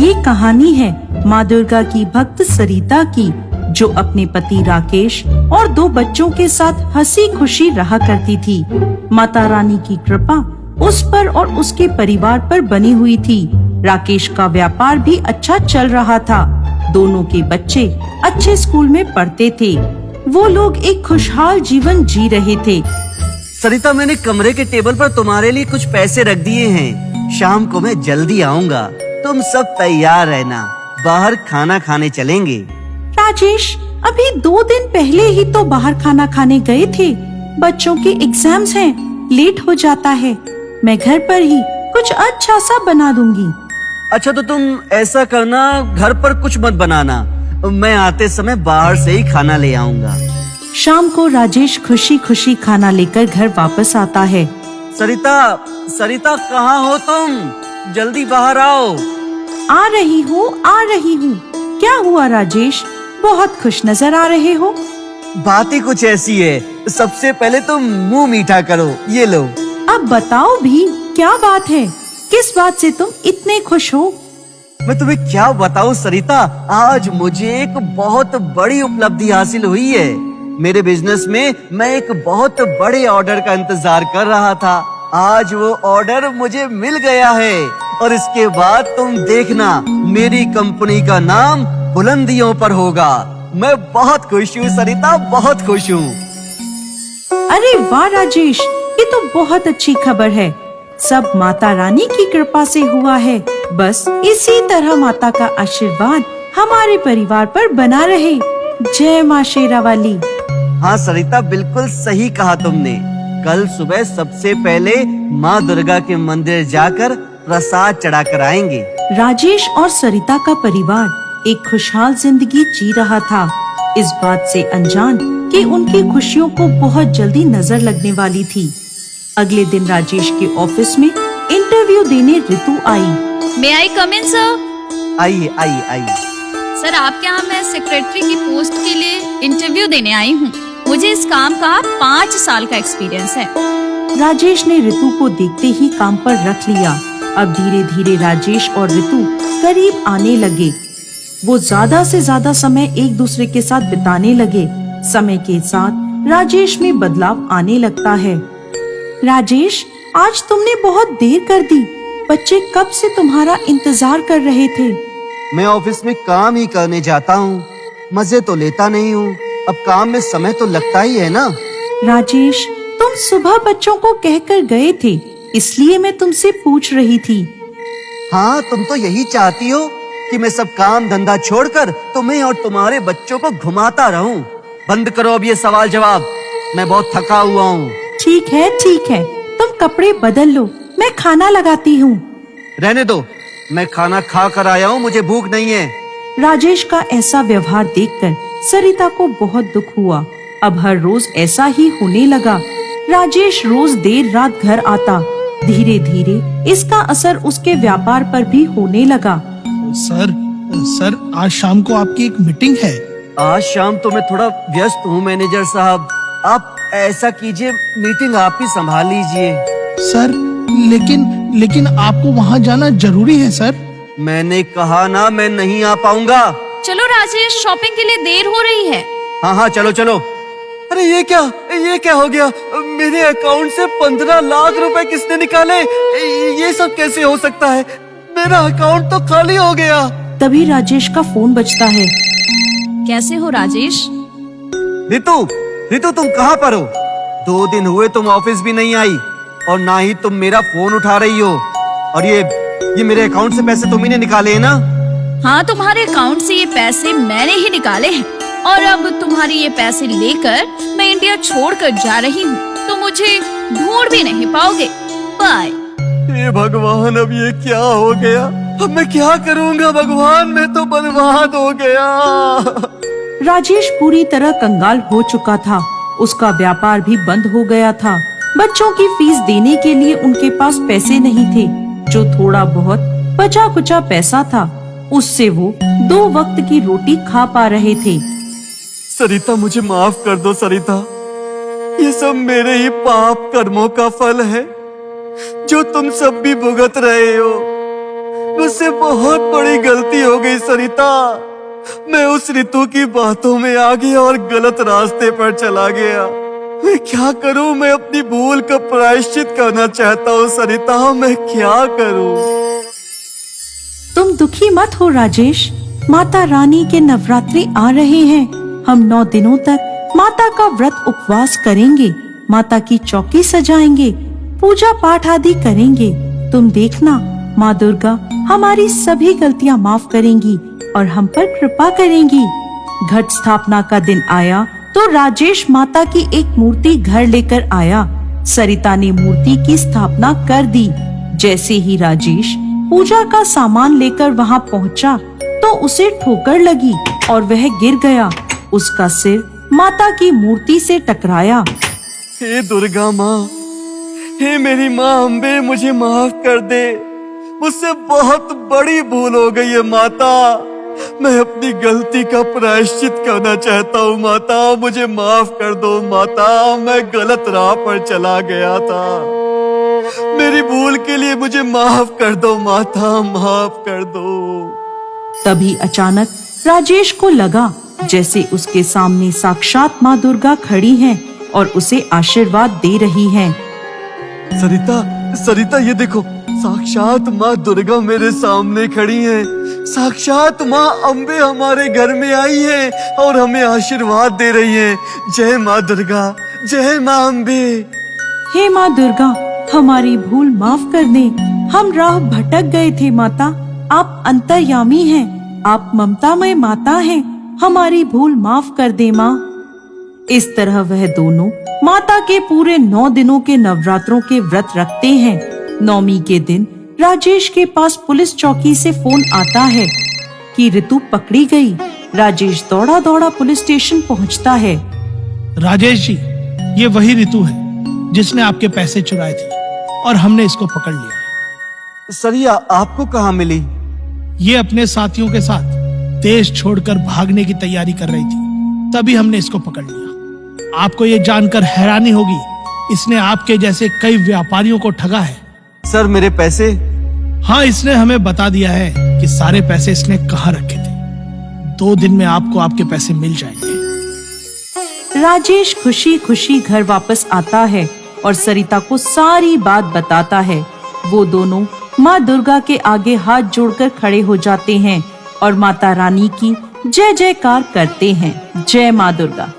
ये कहानी है माँ दुर्गा की भक्त सरिता की, जो अपने पति राकेश और 2 बच्चों के साथ हंसी खुशी रहा करती थी। माता रानी की कृपा उस पर और उसके परिवार पर बनी हुई थी। राकेश का व्यापार भी अच्छा चल रहा था। दोनों के बच्चे अच्छे स्कूल में पढ़ते थे। वो लोग एक खुशहाल जीवन जी रहे थे। सरिता, मैंने कमरे के टेबल पर तुम्हारे लिए कुछ पैसे रख दिए हैं। शाम को मैं जल्दी आऊंगा, तुम सब तैयार रहना, बाहर खाना खाने चलेंगे। राजेश अभी 2 दिन पहले ही तो बाहर खाना खाने गए थे। बच्चों के एग्जाम्स हैं, लेट हो जाता है। मैं घर पर ही कुछ अच्छा सा बना दूंगी। अच्छा, तो तुम ऐसा करना, घर पर कुछ मत बनाना, मैं आते समय बाहर से ही खाना ले आऊंगा। शाम को राजेश खुशी खुशी खाना लेकर घर वापस आता है। सरिता, सरिता कहाँ हो तुम? जल्दी बाहर आओ। आ रही हूँ। क्या हुआ राजेश, बहुत खुश नजर आ रहे हो? बात ही कुछ ऐसी है। सबसे पहले तुम मुंह मीठा करो, ये लो। अब बताओ भी, क्या बात है? किस बात से तुम इतने खुश हो? मैं तुम्हें क्या बताऊं सरिता, आज मुझे एक बहुत बड़ी उपलब्धि हासिल हुई है। मेरे बिजनेस में मैं एक बहुत बड़े ऑर्डर का इंतजार कर रहा था। आज वो ऑर्डर मुझे मिल गया है और इसके बाद तुम देखना, मेरी कंपनी का नाम बुलंदियों पर होगा। मैं बहुत खुश हूँ सरिता, बहुत खुश हूँ। अरे वाह राजेश, ये तो बहुत अच्छी खबर है। सब माता रानी की कृपा से हुआ है। बस इसी तरह माता का आशीर्वाद हमारे परिवार पर बना रहे। जय माँ शेरावाली। हाँ सरिता, बिल्कुल सही कहा तुमने। कल सुबह सबसे पहले माँ दुर्गा के मंदिर जाकर प्रसाद चढ़ाकर आएंगे। राजेश और सरिता का परिवार एक खुशहाल जिंदगी जी रहा था, इस बात से अनजान कि उनकी खुशियों को बहुत जल्दी नजर लगने वाली थी। अगले दिन राजेश के ऑफिस में इंटरव्यू देने ऋतु आई। मे आई कम इन सर? आइए आइए आइए। सर, आपके यहाँ मैं सेक्रेटरी की पोस्ट के लिए इंटरव्यू देने आई हूँ। मुझे इस काम का 5 साल का एक्सपीरियंस है। राजेश ने ऋतु को देखते ही काम पर रख लिया। अब धीरे धीरे राजेश और ऋतु करीब आने लगे। वो ज्यादा से ज्यादा समय एक दूसरे के साथ बिताने लगे। समय के साथ राजेश में बदलाव आने लगता है। राजेश, आज तुमने बहुत देर कर दी। बच्चे कब से तुम्हारा इंतजार कर रहे थे। मैं ऑफिस में काम ही करने जाता हूँ, मजे तो लेता नहीं हूँ। अब काम में समय तो लगता ही है ना। राजेश, तुम सुबह बच्चों को कहकर गए थे, इसलिए मैं तुमसे पूछ रही थी। हाँ, तुम तो यही चाहती हो कि मैं सब काम धंधा छोड़कर तुम्हें और तुम्हारे बच्चों को घुमाता रहूं। बंद करो अब ये सवाल जवाब, मैं बहुत थका हुआ हूँ। ठीक है, तुम कपड़े बदल लो, मैं खाना लगाती हूँ। रहने दो, मैं खाना खा कर आया हूँ, मुझे भूख नहीं है। राजेश का ऐसा व्यवहार देखकर सरिता को बहुत दुख हुआ। अब हर रोज ऐसा ही होने लगा। राजेश रोज देर रात घर आता। धीरे धीरे इसका असर उसके व्यापार पर भी होने लगा। सर, आज शाम को आपकी एक मीटिंग है। आज शाम तो मैं थोड़ा व्यस्त हूँ मैनेजर साहब। आप ऐसा कीजिए, मीटिंग आप ही संभाल लीजिए। सर, लेकिन आपको वहाँ जाना जरूरी है सर। मैंने कहा ना, मैं नहीं आ पाऊंगा। चलो राजेश, शॉपिंग के लिए देर हो रही है। हाँ, चलो। अरे ये क्या हो गया? मेरे अकाउंट से 15 लाख रुपए किसने निकाले? ये सब कैसे हो सकता है? मेरा अकाउंट तो खाली हो गया। तभी राजेश का फोन बजता है। कैसे हो राजेश? रितु, तुम कहाँ पर हो? 2 दिन हुए तुम ऑफिस भी नहीं आई और ना ही तुम मेरा फोन उठा रही हो। और ये मेरे अकाउंट से पैसे तुम ही ने निकाले हैं ना? हाँ, तुम्हारे अकाउंट से ये पैसे मैंने ही निकाले हैं और अब तुम्हारे ये पैसे लेकर मैं इंडिया छोड़कर जा रही हूँ, तो मुझे ढूंढ भी नहीं पाओगे। बाय। ये भगवान, अब ये क्या हो गया? अब मैं क्या करूँगा भगवान? मैं तो बर्बाद हो गया। राजेश पूरी तरह कंगाल हो चुका था। उसका व्यापार भी बंद हो गया था। बच्चों की फीस देने के लिए उनके पास पैसे नहीं थे। जो थोड़ा बहुत बचा कुचा पैसा था, उससे वो 2 वक्त की रोटी खा पा रहे थे। सरिता, मुझे माफ कर दो सरिता। ये सब मेरे ही पाप कर्मों का फल है जो तुम सब भी भुगत रहे हो। मुझसे बहुत बड़ी गलती हो गई सरिता। मैं उस ऋतु की बातों में आ गया और गलत रास्ते पर चला गया। मैं क्या करूं? मैं अपनी भूल का प्रायश्चित करना चाहता हूं सरिता। मैं क्या करूं? तुम दुखी मत हो राजेश, माता रानी के नवरात्रि आ रहे हैं। हम 9 दिनों तक माता का व्रत उपवास करेंगे, माता की चौकी सजाएंगे, पूजा पाठ आदि करेंगे। तुम देखना, माँ दुर्गा हमारी सभी गलतियाँ माफ करेंगी और हम पर कृपा करेंगी। घट स्थापना का दिन आया तो राजेश माता की एक मूर्ति घर लेकर आया। सरिता ने मूर्ति की स्थापना कर दी। जैसे ही राजेश पूजा का सामान लेकर वहाँ पहुँचा तो उसे ठोकर लगी और वह गिर गया। उसका सिर माता की मूर्ति से टकराया। हे दुर्गा माँ, हे मेरी माँ अम्बे, मुझे माफ कर दे। मुझसे बहुत बड़ी भूल हो गई है माता। मैं अपनी गलती का प्रायश्चित करना चाहता हूँ माता। मुझे माफ कर दो माता। मैं गलत राह पर चला गया था। मेरी भूल के लिए मुझे माफ कर दो माता, माफ कर दो। तभी अचानक राजेश को लगा जैसे उसके सामने साक्षात माँ दुर्गा खड़ी हैं और उसे आशीर्वाद दे रही हैं। सरिता, सरिता ये देखो, साक्षात माँ दुर्गा मेरे सामने खड़ी हैं। साक्षात माँ अम्बे हमारे घर में आई है और हमें आशीर्वाद दे रही है। जय माँ दुर्गा, जय माँ अम्बे। हे माँ दुर्गा, हमारी भूल माफ कर दे। हम राह भटक गए थे माता। आप अंतर्यामी हैं, आप ममतामय माता हैं। हमारी भूल माफ कर दे माँ। इस तरह वह दोनों माता के पूरे 9 दिनों के नवरात्रों के व्रत रखते हैं। 9वीं के दिन राजेश के पास पुलिस चौकी से फोन आता है कि ऋतु पकड़ी गई। राजेश दौड़ा दौड़ा पुलिस स्टेशन पहुंचता है। राजेश जी, ये वही ऋतु है जिसने आपके पैसे चुराए थे और हमने इसको पकड़ लिया। सरिया आपको कहाँ मिली? ये अपने साथियों के साथ देश छोड़कर भागने की तैयारी कर रही थी, तभी हमने इसको पकड़ लिया। आपको ये जानकर हैरानी होगी, इसने आपके जैसे कई व्यापारियों को ठगा है। सर मेरे पैसे? हाँ, इसने हमें बता दिया है कि सारे पैसे इसने कहाँ रखे थे। 2 दिन में आपको आपके पैसे मिल जाएंगे। राजेश खुशी खुशी घर वापस आता है और सरिता को सारी बात बताता है। वो दोनों माँ दुर्गा के आगे हाथ जोड़कर खड़े हो जाते हैं और माता रानी की जय जयकार करते हैं। जय माँ दुर्गा।